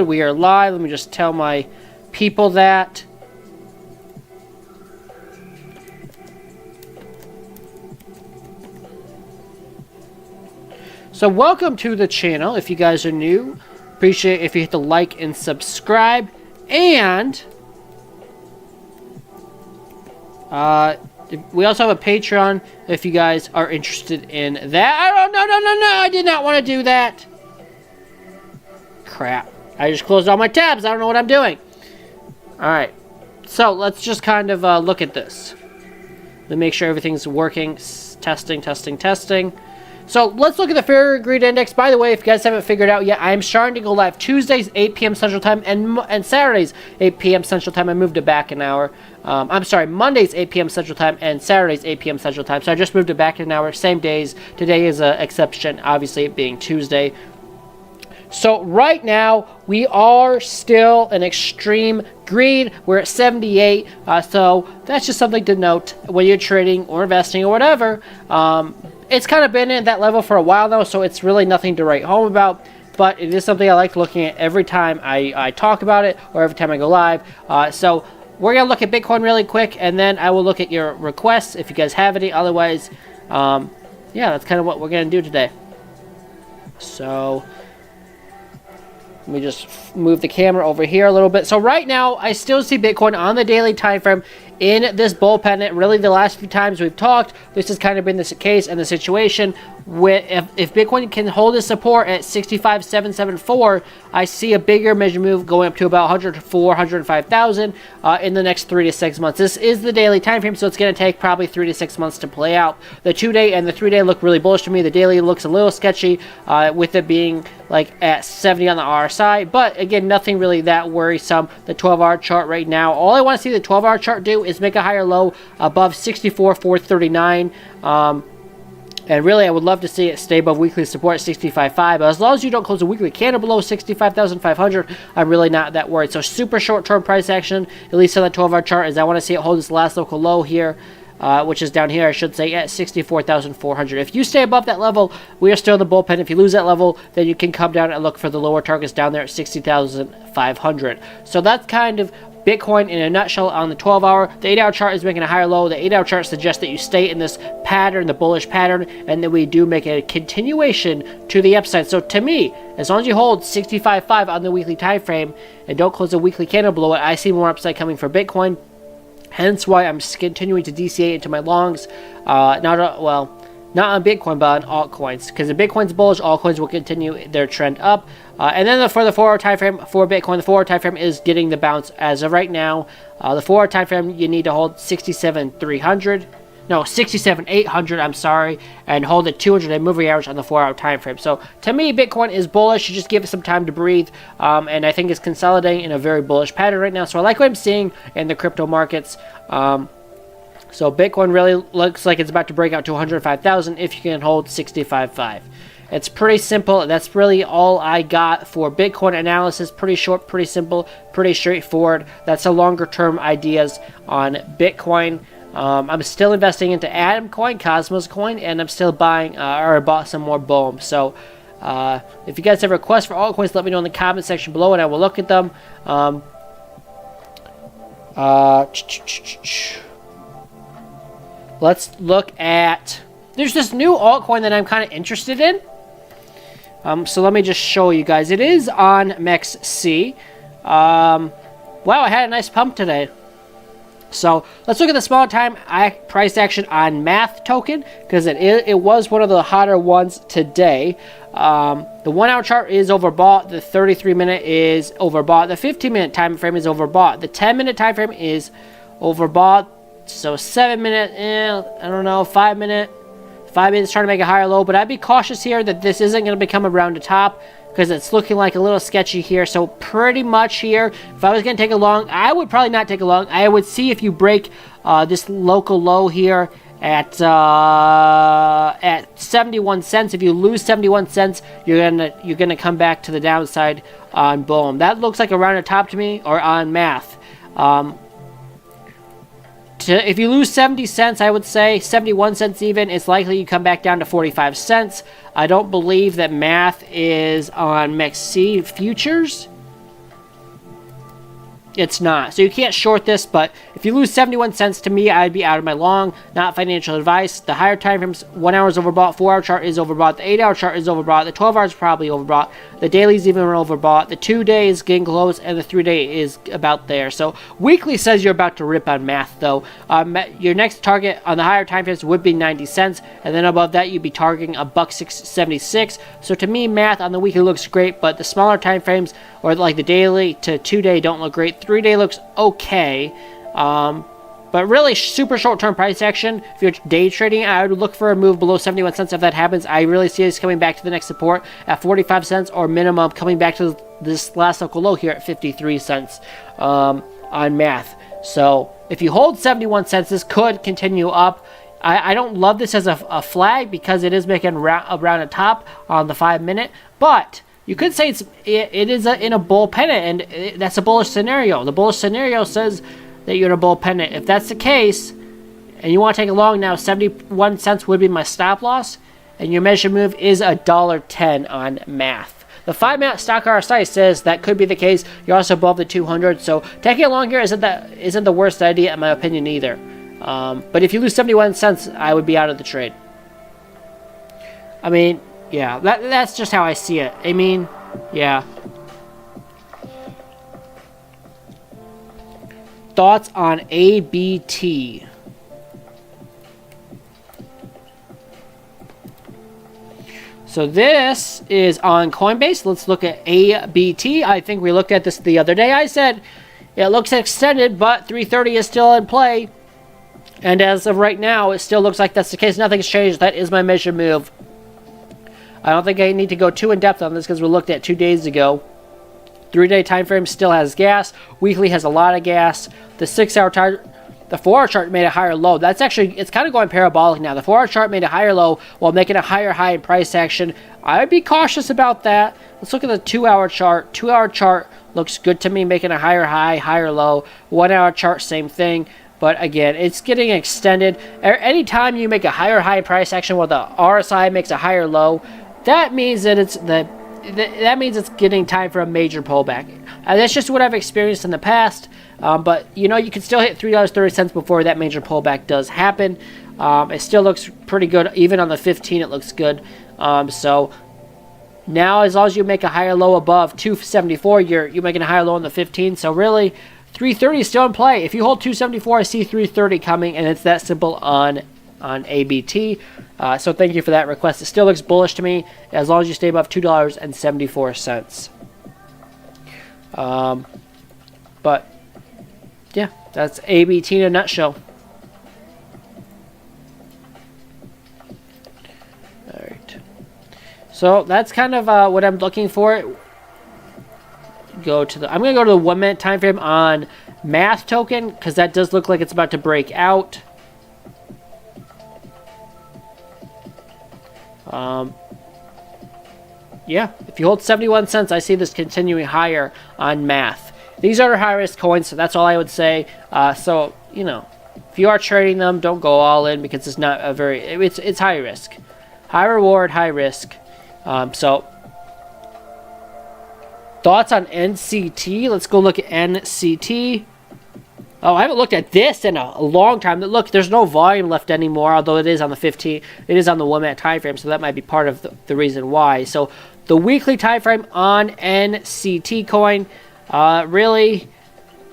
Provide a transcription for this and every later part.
We are live. Let me just tell my people that. So welcome to the channel. If you guys are new, appreciate if you hit the like and subscribe. And we also have a Patreon if you guys are interested in that. No, I did not want to do that. Crap. I just closed all my tabs. I don't know what I'm doing. Alright. So let's just kind of look at this. Let me make sure everything's working. Testing. So let's look at the Fair Greed Index. By the way, if you guys haven't figured out yet, I'm starting to go live Tuesdays 8 p.m. Central Time and Saturdays 8 p.m. Central Time. I moved it back an hour. I'm sorry, Mondays 8 p.m. Central Time and Saturdays 8 p.m. Central Time. So I just moved it back an hour. Same days. Today is an exception, obviously it being Tuesday. So right now, we are still in extreme greed. We're at 78. So that's just something to note when you're trading or investing or whatever. It's kind of been at that level for a while now, so it's really nothing to write home about. But it is something I like looking at every time I talk about it or every time I go live. So we're going to look at Bitcoin really quick, and then I will look at your requests if you guys have any. Otherwise, yeah, that's kind of what we're going to do today. So let me just move the camera over here a little bit. So right now, I still see Bitcoin on the daily time frame in this bull pennant. Really, the last few times we've talked, this has kind of been the case and the situation. If Bitcoin can hold its support at 65,774, I see a bigger measure move going up to about 104, 105,000 in the next 3 to 6 months. This is the daily time frame, so it's going to take probably 3 to 6 months to play out. The 2-day and the 3-day look really bullish to me. The daily looks a little sketchy with it being like at 70 on the RSI, but again, nothing really that worrisome. The 12-hour chart right now, all I want to see the 12-hour chart do is make a higher low above 64,439. And really, I would love to see it stay above weekly support at 65.5. But as long as you don't close a weekly candle below 65,500, I'm really not that worried. So super short-term price action, at least on the 12-hour chart, is I want to see it hold its last local low here, which is down here, I should say, at 64,400. If you stay above that level, we are still in the bullpen. If you lose that level, then you can come down and look for the lower targets down there at 60,500. So that's kind of Bitcoin in a nutshell on the 12-hour. The 8-hour chart is making a higher low. The 8-hour chart suggests that you stay in this pattern, the bullish pattern, and that we do make a continuation to the upside. So to me, as long as you hold 65.5 on the weekly time frame and don't close a weekly candle below it, I see more upside coming for Bitcoin. Hence why I'm continuing to DCA into my longs. Not on Bitcoin, but on altcoins. Because if Bitcoin's bullish, altcoins will continue their trend up. And then for the 4-hour time frame for Bitcoin, the 4-hour time frame is getting the bounce as of right now. The 4-hour time frame, you need to hold 67,800, I'm sorry, and hold the 200 moving average on the 4-hour time frame. So to me, Bitcoin is bullish. You just give it some time to breathe, and I think it's consolidating in a very bullish pattern right now. So I like what I'm seeing in the crypto markets. So Bitcoin really looks like it's about to break out to 105,000 if you can hold 65.5. It's pretty simple. That's really all I got for Bitcoin analysis. Pretty short, pretty simple, pretty straightforward. That's the longer term ideas on Bitcoin. I'm still investing into Atom Coin, Cosmos Coin, and I'm still buying or bought some more BOEM. So if you guys have requests for altcoins, let me know in the comment section below and I will look at them. Let's look at, there's this new altcoin that I'm kind of interested in. So let me just show you guys. It is on MEXC. Wow, I had a nice pump today. So let's look at the small time price action on Math token, because it was one of the hotter ones today. The 1-hour chart is overbought. The 33-minute is overbought. The 15-minute time frame is overbought. The 10-minute time frame is overbought. So 7-minute, I don't know, 5-minute. 5 minutes trying to make a higher low, but I'd be cautious here that this isn't going to become around the top because it's looking like a little sketchy here. So pretty much here, if I was going to take a long, I would probably not take a long. I would see if you break this local low here at 71 cents. If you lose 71 cents, you're gonna come back to the downside on BOEM. That looks like around the top to me, or on Math. If you lose 70 cents, I would say 71 cents even, it's likely you come back down to 45 cents. I don't believe that Math is on MEXC futures. it's not. So you can't short this, but if you lose 71 cents, to me, I'd be out of my long. Not financial advice. The higher time frames, 1 hour is overbought, 4 hour chart is overbought, the 8-hour chart is overbought, the 12 hours is probably overbought, the dailies even overbought, the 2-day is getting close, and the 3-day is about there. So weekly says you're about to rip on math, though. Your next target on the higher time frames would be 90 cents, and then above that, you'd be targeting $1.76. So to me, math on the weekly looks great, but the smaller time frames, or like the daily to 2-day, don't look great. 3-day looks okay, but really super short-term price action. If you're day trading, I would look for a move below 71 cents. If that happens, I really see this coming back to the next support at 45 cents, or minimum coming back to this last local low here at 53 cents on math. So if you hold 71 cents, this could continue up. I don't love this as a flag because it is making around a top on the 5-minute, but you could say it is in a bull pennant, and that's a bullish scenario. The bullish scenario says that you're in a bull pennant. If that's the case, and you want to take a long now, 71 cents would be my stop loss, and your measure move is $1.10 on math. The 5-minute stock RSI says that could be the case. You're also above the 200, so taking a long here isn't the worst idea in my opinion either. But if you lose 71 cents, I would be out of the trade. I mean, yeah, that's just how I see it. I mean, yeah. Thoughts on ABT? So this is on Coinbase. Let's look at ABT. I think we looked at this the other day. I said it looks extended, but 330 is still in play. And as of right now, it still looks like that's the case. Nothing's changed. That is my measure move. I don't think I need to go too in-depth on this because we looked at 2 days ago. 3-day time frame still has gas. Weekly has a lot of gas. The 6-hour chart, the 4-hour chart made a higher low. That's actually, it's kind of going parabolic now. The 4-hour chart made a higher low while making a higher high in price action. I would be cautious about that. Let's look at the 2-hour chart. 2-hour chart looks good to me, making a higher high, higher low. 1-hour chart, same thing. But again, it's getting extended. Anytime you make a higher high in price action while the RSI makes a higher low, that means that that means it's getting time for a major pullback. That's just what I've experienced in the past. But you know, you can still hit $3.30 before that major pullback does happen. It still looks pretty good, even on the 15. It looks good. So now, as long as you make a higher low above 274, you're making a higher low on the 15. So really, 330 is still in play. If you hold 274, I see 330 coming, and it's that simple on ABT. So thank you for that request. It still looks bullish to me as long as you stay above $2.74. But yeah, that's ABT in a nutshell. All right. So that's kind of what I'm looking for. I'm going to go to the 1-minute time frame on Math token because that does look like it's about to break out. Yeah, if you hold 71 cents, I see this continuing higher on Math. These are high-risk coins, so that's all I would say. So, you know, if you are trading them, don't go all in because it's not a very... It's high risk. High reward, high risk. So, thoughts on NCT? Let's go look at NCT. Oh, I haven't looked at this in a long time. Look, there's no volume left anymore, although it is on the 15. It is on the 1-minute time frame, so that might be part of the reason why. So the weekly time frame on NCT coin, really,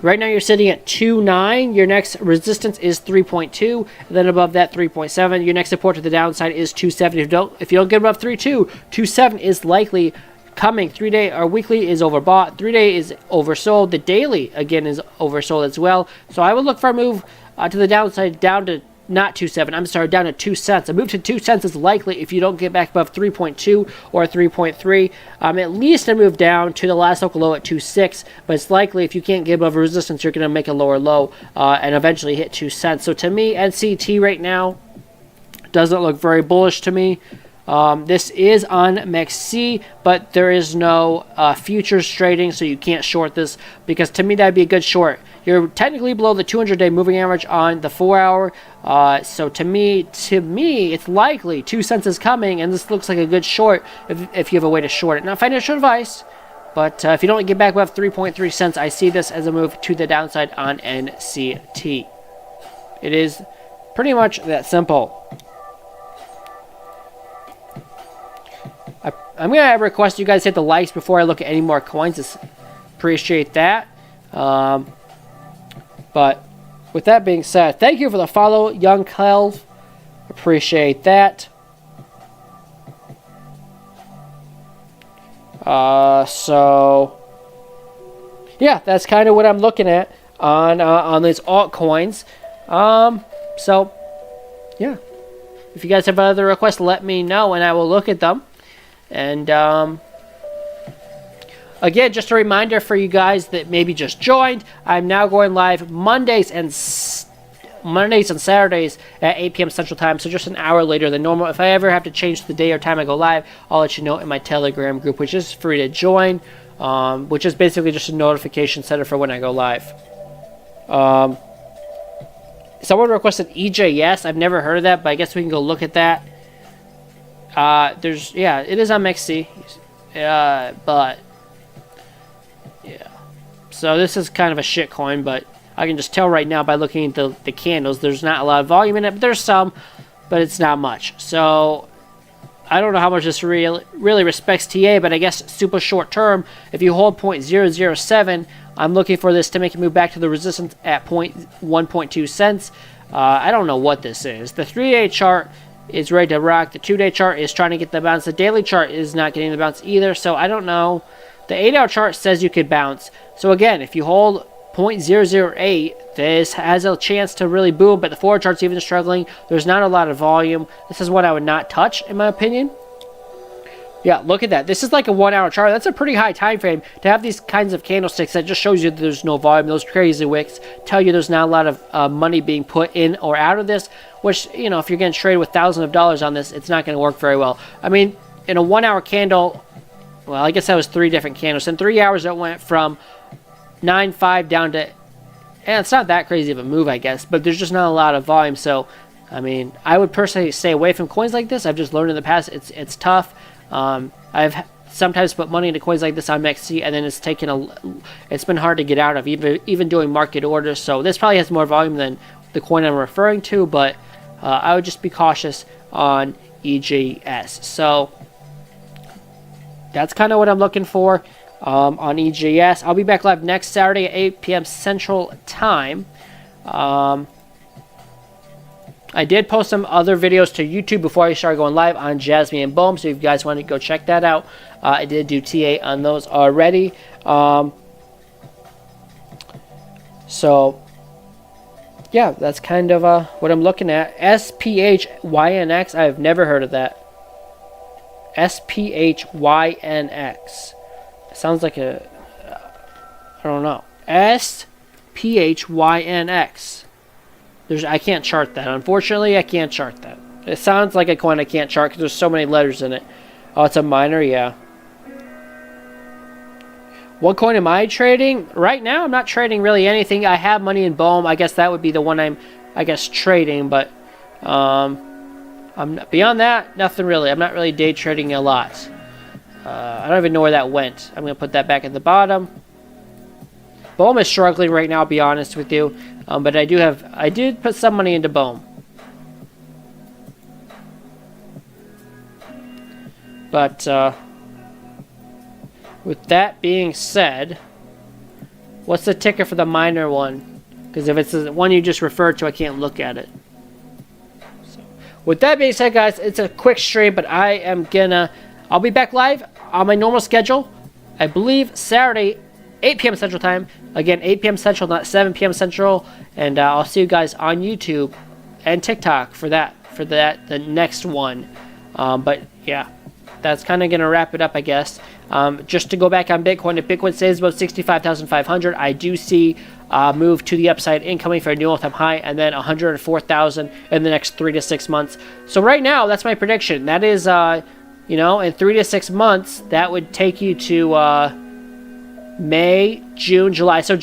right now you're sitting at 2.9. Your next resistance is 3.2. Then above that, 3.7. Your next support to the downside is 2.7. If you don't get above 3.2, 2.7 is likely coming. 3-day or weekly is overbought. 3-day is oversold. The daily again is oversold as well. So I would look for a move to the downside down to not 2.7. I'm sorry, down to 2 cents. A move to 2 cents is likely if you don't get back above 3.2 or 3.3. At least a move down to the last local low at 2.6. But it's likely if you can't get above resistance, you're going to make a lower low and eventually hit 2 cents. So to me, NCT right now doesn't look very bullish to me. This is on MEXC, but there is no futures trading, so you can't short this because to me that would be a good short. You're technically below the 200-day moving average on the 4-hour, so to me, it's likely 2 cents is coming, and this looks like a good short if you have a way to short it. Not financial advice, But if you don't get back above 3.3 cents, I see this as a move to the downside on NCT. It is pretty much that simple. I'm going to request you guys hit the likes before I look at any more coins. Just appreciate that. But with that being said, thank you for the follow, Young Kelv. Appreciate that. So yeah, that's kind of what I'm looking at on these altcoins. So yeah, if you guys have other requests, let me know and I will look at them. And again, just a reminder for you guys that maybe just joined, I'm now going live Mondays and Saturdays at 8 p.m. Central Time, so just an hour later than normal. If I ever have to change the day or time I go live, I'll let you know in my Telegram group, which is free to join, which is basically just a notification center for when I go live. Someone requested EJS. I've never heard of that, but I guess we can go look at that. It is on MEXC, but yeah. So this is kind of a shit coin, but I can just tell right now by looking at the candles, there's not a lot of volume in it, but there's some, but it's not much. So I don't know how much this really respects TA, but I guess super short term, if you hold 0.007, I'm looking for this to make it move back to the resistance at 1.2 cents. I don't know what this is. The 3-day chart is ready to rock. The 2-day chart is trying to get the bounce. The daily chart is not getting the bounce either, so I don't know. The 8-hour chart says you could bounce. So again, if you hold 0.008, this has a chance to really boom, but the 4 chart's even struggling. There's not a lot of volume. This is one I would not touch, in my opinion. Yeah, look at that. This is like a 1-hour chart. That's a pretty high time frame to have these kinds of candlesticks. That just shows you that there's no volume. Those crazy wicks tell you there's not a lot of money being put in or out of this, which, you know, if you're getting traded with thousands of dollars on this, it's not going to work very well. I mean, in a 1-hour candle, well, I guess that was 3 different candles. In 3 hours, it went from 9.5 down to, and it's not that crazy of a move, I guess, but there's just not a lot of volume. So, I mean, I would personally stay away from coins like this. I've just learned in the past it's tough. I've sometimes put money into coins like this on MEXC, and then it's been hard to get out of, even doing market orders. So this probably has more volume than the coin I'm referring to, but I would just be cautious on EJS. So that's kind of what I'm looking for on EJS. I'll be back live next Saturday at 8 p.m. Central Time. I did post some other videos to YouTube before I started going live on Jasmine and Bohm, so if you guys want to go check that out, I did do TA on those already. So, yeah, that's kind of what I'm looking at. SPHYNX, I've never heard of that. SPHYNX. Sounds like I don't know. SPHYNX. I can't chart that. Unfortunately, I can't chart that. It sounds like a coin I can't chart because there's so many letters in it. Oh, it's a miner, yeah. What coin am I trading? Right now, I'm not trading really anything. I have money in Bohm. I guess that would be the one I'm, trading. But beyond that, nothing really. I'm not really day trading a lot. I don't even know where that went. I'm going to put that back at the bottom. Bohm is struggling right now, I'll be honest with you. But I did put some money into Bohm. But with that being said, what's the ticker for the miner one? Because if it's the one you just referred to, I can't look at it. So, with that being said, guys, it's a quick stream, but I'll be back live on my normal schedule. I believe Saturday, 8 p.m. Central Time. Again, 8 p.m. Central, not 7 p.m. Central. And I'll see you guys on YouTube and TikTok for the next one. But yeah, that's kind of going to wrap it up, I guess. Just to go back on Bitcoin, if Bitcoin stays above 65,500, I do see move to the upside incoming for a new all-time high, and then 104,000 in the next 3 to 6 months. So right now, that's my prediction. That is, in 3 to 6 months, that would take you to May, June, July. So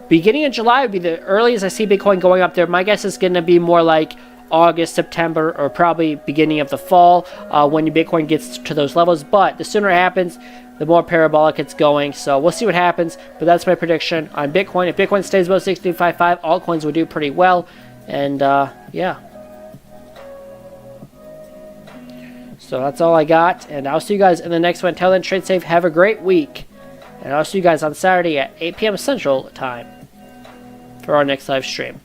beginning of July would be the earliest I see Bitcoin going up there. My guess is going to be more like August, September, or probably beginning of the fall when Bitcoin gets to those levels. But the sooner it happens, the more parabolic it's going. So we'll see what happens, but that's my prediction on Bitcoin. If Bitcoin stays above 6255, altcoins will do pretty well, and yeah. So that's all I got, and I'll see you guys in the next one. Until then, trade safe, have a great week, and I'll see you guys on Saturday at 8 p.m. Central Time for our next live stream.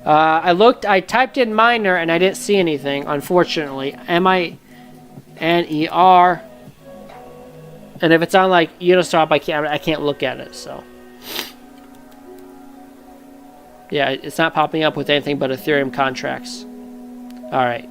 I typed in miner, and I didn't see anything, unfortunately. MINER. And if it's on like Uniswap, I can't look at it. So yeah, it's not popping up with anything but Ethereum contracts. All right.